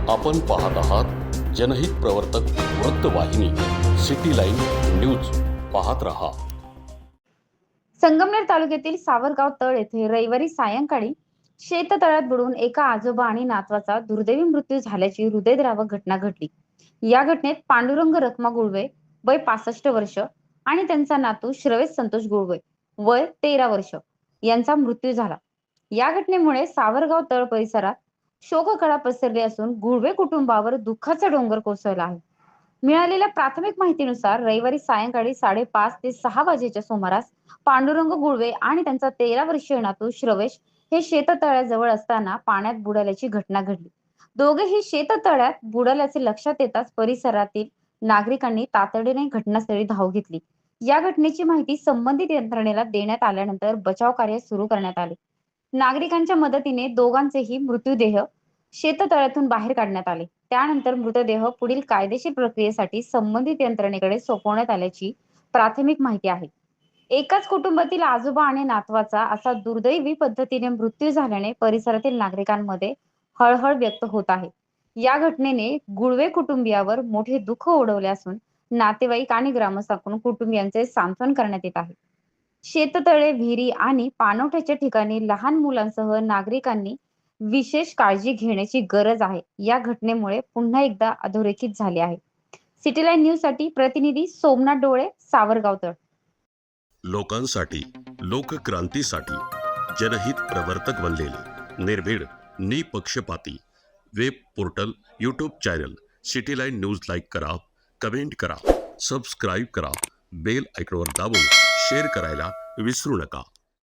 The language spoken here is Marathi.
आपण पाहत आहात जनहित प्रवर्तक वृत्तवाहिनी सिटी लाईन न्यूज. पाहत रहा. संगमनेर तालुक्यातील सावरगाव तळ येथे रविवारी सायंकाळी शेततळ्यात बुडून एका आजोबा आणि नातवाचा दुर्दैवी मृत्यू झाल्याची हृदयद्रावक घटना घडली. या घटनेत पांडुरंग रखमा गुळवे वय 65 वर्ष आणि त्यांचा नातू श्रवेश संतोष गुळवे वय 13 वर्ष यांचा मृत्यू झाला. या घटनेमुळे सावरगाव तळ परिसरात शोककळा पसरली असून गुळवे कुटुंबावर दुःखाचा डोंगर कोसळला आहे. मिळालेल्या प्राथमिक माहितीनुसार रविवारी सायंकाळी 5:30 ते 6 वाजेच्या सुमारास पांडुरंग गुळवे आणि त्यांचा 13 वर्षीय नातू श्रवेश हे शेततळ्याजवळ असताना पाण्यात बुडाल्याची घटना घडली. दोघेही शेततळ्यात बुडाल्याचे लक्षात येताच परिसरातील नागरिकांनी तातडीने घटनास्थळी धाव घेतली. या घटनेची माहिती संबंधित यंत्रणेला देण्यात आल्यानंतर बचाव कार्य सुरू करण्यात आले. नागरिकांच्या मदतीने दोघांचेही मृतदेह शेततळ्यातून बाहेर काढण्यात आले. त्यानंतर मृतदेह पुढील कायदेशीर प्रक्रियेसाठी संबंधित यंत्रणेकडे सोपवण्यात आल्याची प्राथमिक माहिती आहे. एकाच कुटुंबातील आजोबा आणि नातवाचा असा दुर्दैवी पद्धतीने मृत्यू झाल्याने परिसरातील नागरिकांमध्ये हळहळ व्यक्त होत आहे. या घटनेने गुळवे कुटुंबियावर मोठे दुःख ओढवले असून नातेवाईक आणि ग्रामस्थांकडून कुटुंबियांचे सांत्वन करण्यात येत आहे. शेततळे, विहिरी आणि पाणवठ्याच्या ठिकाणी लहान मुलांसह नागरिकांनी विशेष काळजी घेण्याची गरज आहे. या घटनेमुळे पुन्हा एकदा अधोरेखित झाले आहे. सिटी लाईन न्यूज साठी प्रतिनिधी सोमनाथ डोळे, सावरगाव तळ. लोकांसाठी, लोकक्रांतीसाठी जनहित प्रवर्तक बनलेले निर्भीड, निपक्षपाती web portal, YouTube channel city line news like करा, कमेंट करा, सबस्क्राईब करा, बेल आयकॉनवर दाबून शेअर करायला विसरू नका.